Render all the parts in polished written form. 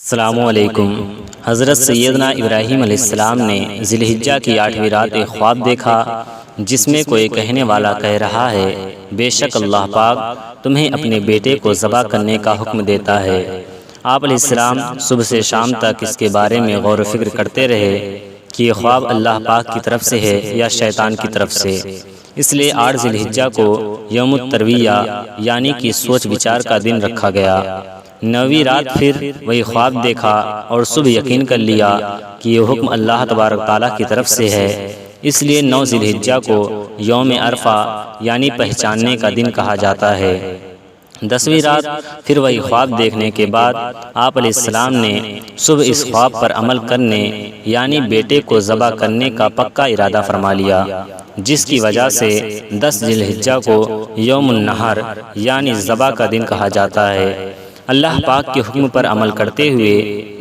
السلام علیکم۔ حضرت سیدنا ابراہیم علیہ السلام نے ذی الحجہ کی 8ویں رات ایک خواب دیکھا جس میں کوئی کہنے والا کہہ رہا ہے، بے شک اللہ پاک تمہیں اپنے بیٹے کو ذبح کرنے کا حکم دیتا ہے۔ آپ علیہ السلام صبح سے شام تک اس کے بارے میں غور و فکر کرتے رہے کہ یہ خواب اللہ پاک کی طرف سے ہے یا شیطان کی طرف سے۔ اس لیے 8 ذی الحجہ کو یوم الترویہ یعنی کہ سوچ بچار کا دن رکھا گیا۔ 9ویں رات پھر وہی خواب دیکھا اور صبح یقین کر لیا کہ یہ حکم اللہ تبارک تعالیٰ کی طرف سے ہے۔ اس لیے 9 ذی الحجہ کو یوم عرفہ یعنی پہچاننے کا دن کہا جاتا ہے۔ 10ویں رات پھر وہی خواب دیکھنے کے بعد آپ علیہ السلام نے صبح اس خواب پر عمل کرنے یعنی بیٹے کو ذبح کرنے کا پکا ارادہ فرما لیا، جس کی وجہ سے 10 ذی الحجہ کو یوم النحر یعنی ذبح کا دن کہا جاتا ہے۔ اللہ پاک کے حکم پر عمل کرتے ہوئے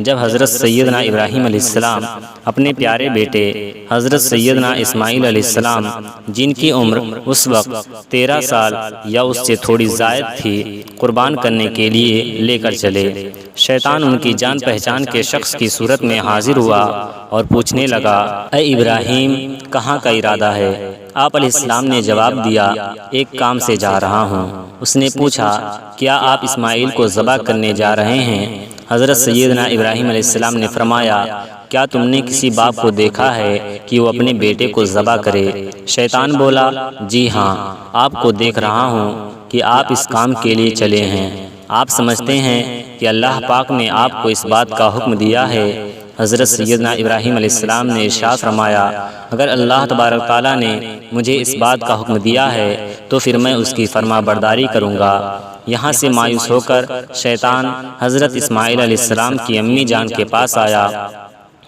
جب حضرت سیدنا ابراہیم علیہ السلام اپنے پیارے بیٹے حضرت سیدنا اسماعیل علیہ السلام جن کی عمر اس وقت 13 سال یا اس سے تھوڑی زائد تھی قربان کرنے کے لیے لے کر چلے، شیطان ان کی جان پہچان کے شخص کی صورت میں حاضر ہوا اور پوچھنے لگا، اے ابراہیم کہاں کا ارادہ ہے؟ آپ علیہ السلام نے جواب دیا، ایک کام سے جا رہا ہوں۔ اس نے پوچھا، کیا آپ اسماعیل کو ذبح کرنے جا رہے ہیں؟ حضرت سیدنا ابراہیم علیہ السلام نے فرمایا، کیا تم نے کسی باپ کو دیکھا ہے کہ وہ اپنے بیٹے کو ذبح کرے؟ شیطان بولا، جی ہاں، آپ کو دیکھ رہا ہوں کہ آپ اس کام کے لیے چلے ہیں۔ آپ سمجھتے ہیں کہ اللہ پاک نے آپ کو اس بات کا حکم دیا ہے؟ حضرت سیدنا ابراہیم علیہ السلام نے ارشاد فرمایا، اگر اللہ تبارک تعالیٰ نے مجھے اس بات کا حکم دیا ہے تو پھر میں اس کی فرما برداری کروں گا۔ یہاں سے مایوس ہو کر شیطان حضرت اسماعیل علیہ السلام کی امی جان کے پاس آیا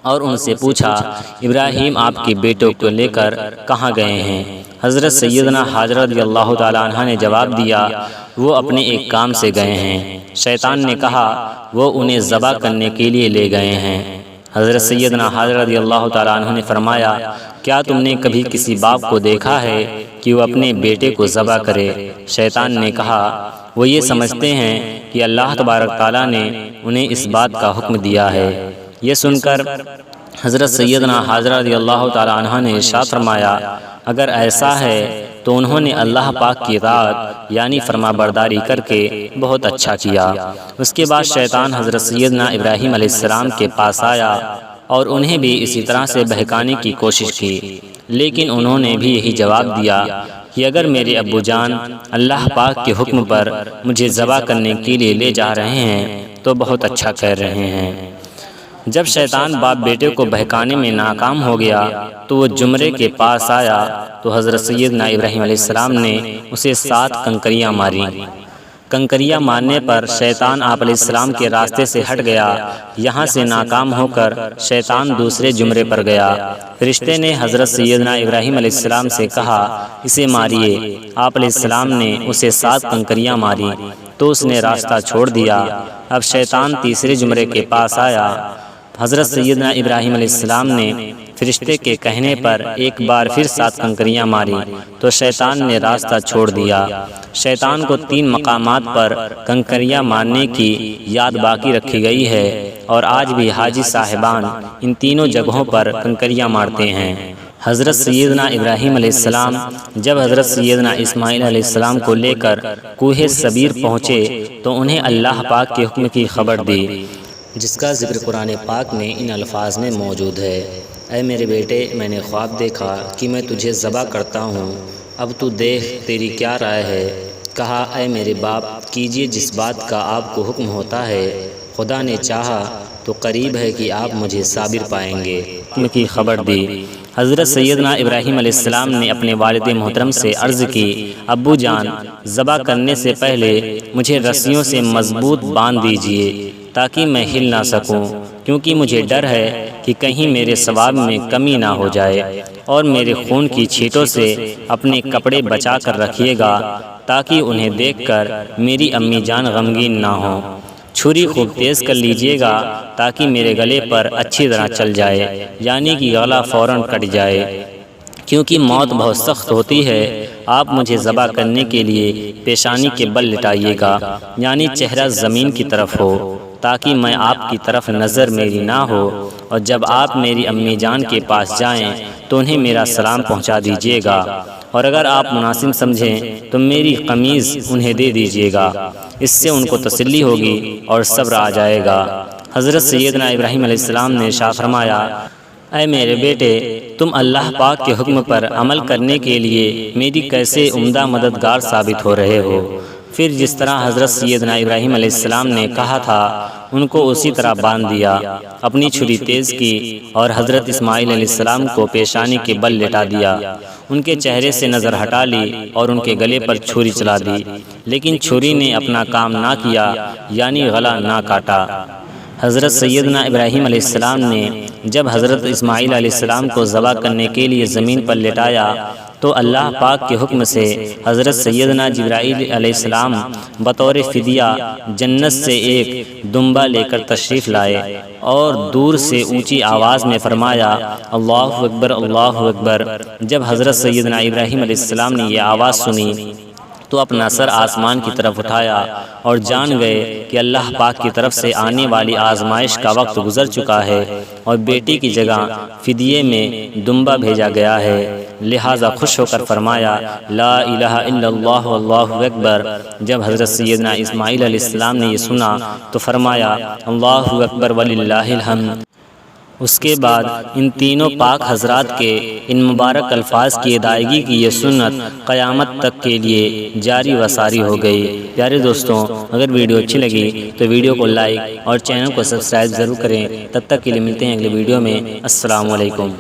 اور ان سے پوچھا، ابراہیم آپ کے بیٹوں کو لے کر کہاں گئے ہیں؟ حضرت سیدنا حاجر رضی اللہ تعالیٰ عنہ نے جواب دیا، وہ اپنے ایک کام سے گئے ہیں۔ شیطان نے کہا، وہ انہیں ذبح کرنے کے لیے لے گئے ہیں۔ حضرت سیدنا حاجر رضی اللہ تعالیٰ عنہ نے فرمایا، کیا تم نے کبھی کسی باپ کو دیکھا ہے کہ وہ اپنے بیٹے کو ذبح کرے؟ شیطان نے کہا، وہ یہ سمجھتے ہیں کہ اللہ تبارک تعالیٰ نے انہیں اس بات کا حکم دیا ہے۔ یہ سن کر حضرت سیدنا حاجر رضی اللہ تعالیٰ عنہ نے ارشاد فرمایا، اگر ایسا ہے تو انہوں نے اللہ پاک کی اطاعت یعنی فرما برداری کر کے بہت اچھا کیا۔ اس کے بعد شیطان حضرت سیدنا ابراہیم علیہ السلام کے پاس آیا اور انہیں بھی اسی طرح سے بہکانے کی کوشش کی، لیکن انہوں نے بھی یہی جواب دیا کہ اگر میرے ابو جان اللہ پاک کے حکم پر مجھے ذبح کرنے کے لیے لے جا رہے ہیں تو بہت اچھا کہہ رہے ہیں۔ جب شیطان باپ بیٹے کو بہکانے میں ناکام ہو گیا تو وہ جمرے کے پاس آیا تو حضرت سیدنا ابراہیم علیہ السلام نے اسے 7 کنکریاں ماری۔ کنکریاں مارنے پر شیطان آپ علیہ السلام کے راستے سے ہٹ گیا۔ یہاں سے ناکام ہو کر شیطان دوسرے جمرے پر گیا۔ فرشتے نے حضرت سیدنا ابراہیم علیہ السلام سے کہا، اسے ماریے۔ آپ علیہ السلام نے اسے 7 کنکریاں ماری تو اس نے راستہ چھوڑ دیا۔ اب شیطان تیسرے جمرے کے پاس آیا۔ حضرت سیدنا ابراہیم علیہ السلام نے فرشتے کے کہنے پر ایک بار پھر 7 کنکریاں ماری تو شیطان نے راستہ چھوڑ دیا۔ شیطان کو 3 مقامات پر کنکریاں مارنے کی یاد باقی رکھی گئی ہے اور آج بھی حاجی صاحبان ان تینوں جگہوں پر کنکریاں مارتے ہیں۔ حضرت سیدنا ابراہیم علیہ السلام جب حضرت سیدنا اسماعیل علیہ السلام کو لے کر کوہ صبیر پہنچے تو انہیں اللہ پاک کے حکم کی خبر دی، جس کا ذکر قرآن پاک میں ان الفاظ میں موجود ہے، اے میرے بیٹے میں نے خواب دیکھا کہ میں تجھے ذبح کرتا ہوں، اب تو دیکھ تیری کیا رائے ہے؟ کہا، اے میرے باپ کیجئے جس بات کا آپ کو حکم ہوتا ہے، خدا نے چاہا تو قریب ہے کہ آپ مجھے صابر پائیں گے۔ حکم کی خبر دی۔ حضرت سیدنا ابراہیم علیہ السلام نے اپنے والد محترم سے عرض کی، ابو جان ذبح کرنے سے پہلے مجھے رسیوں سے مضبوط باندھ دیجئے تاکہ میں ہل نہ سکوں، کیونکہ مجھے ڈر ہے کہ کہیں میرے ثواب میں کمی نہ ہو جائے، اور میرے خون کی چھینٹوں سے اپنے کپڑے بچا کر رکھیے گا تاکہ انہیں دیکھ کر میری امی جان غمگین نہ ہوں۔ چھری خوب تیز کر لیجئے گا تاکہ میرے گلے پر اچھی طرح چل جائے، یعنی کہ گلا فوراً کٹ جائے، کیونکہ موت بہت سخت ہوتی ہے۔ آپ مجھے ذبح کرنے کے لیے پیشانی کے بل لٹائیے گا، یعنی چہرہ زمین کی طرف ہو، تاکہ میں آپ کی طرف نظر میری نہ ہو، اور جب آپ میری امی جان کے پاس جائیں تو انہیں میرا سلام پہنچا دیجیے گا، اور اگر آپ مناسب سمجھیں تو میری قمیض انہیں دے دیجیے گا، اس سے ان کو تسلی ہوگی اور صبر آ جائے گا۔ حضرت سیدنا ابراہیم علیہ السلام نے ارشاد فرمایا، اے میرے بیٹے، تم اللہ پاک کے حکم پر عمل کرنے کے لیے میری کیسے عمدہ مددگار ثابت ہو رہے ہو۔ پھر جس طرح حضرت سیدنا ابراہیم علیہ السلام نے کہا تھا ان کو اسی طرح باندھ دیا، اپنی چھری تیز کی اور حضرت اسماعیل علیہ السلام کو پیشانی کے بل لٹا دیا، ان کے چہرے سے نظر ہٹا لی اور ان کے گلے پر چھری چلا دی، لیکن چھری نے اپنا کام نہ کیا، یعنی گلا نہ کاٹا۔ حضرت سیدنا ابراہیم علیہ السلام نے جب حضرت اسماعیل علیہ السلام کو ذبح کرنے کے لیے زمین پر لٹایا تو اللہ پاک کے حکم سے حضرت سیدنا جبرائیل علیہ السلام بطور فدیہ جنت سے ایک دمبا لے کر تشریف لائے اور دور سے اونچی آواز میں فرمایا، اللہ اکبر اللہ اکبر۔ جب حضرت سیدنا ابراہیم علیہ السلام نے یہ آواز سنی تو اپنا سر آسمان کی طرف اٹھایا اور جان گئے کہ اللہ پاک کی طرف سے آنے والی آزمائش کا وقت گزر چکا ہے اور بیٹی کی جگہ فدیے میں دمبا بھیجا گیا ہے، لہٰذا خوش ہو کر فرمایا، لا الہ الا اللہ واللہ اکبر۔ جب حضرت سیدنا اسماعیل علیہ السلام نے یہ سنا تو فرمایا، اللہ اکبر وللہ الحمد۔ اس کے بعد ان تینوں پاک حضرات کے ان مبارک الفاظ کی ادائیگی کی یہ سنت قیامت تک کے لیے جاری و ساری ہو گئی۔ پیارے دوستوں، اگر ویڈیو اچھی لگی تو ویڈیو کو لائک اور چینل کو سبسکرائب ضرور کریں۔ تب تک کے لیے ملتے ہیں اگلے ویڈیو میں۔ السلام علیکم۔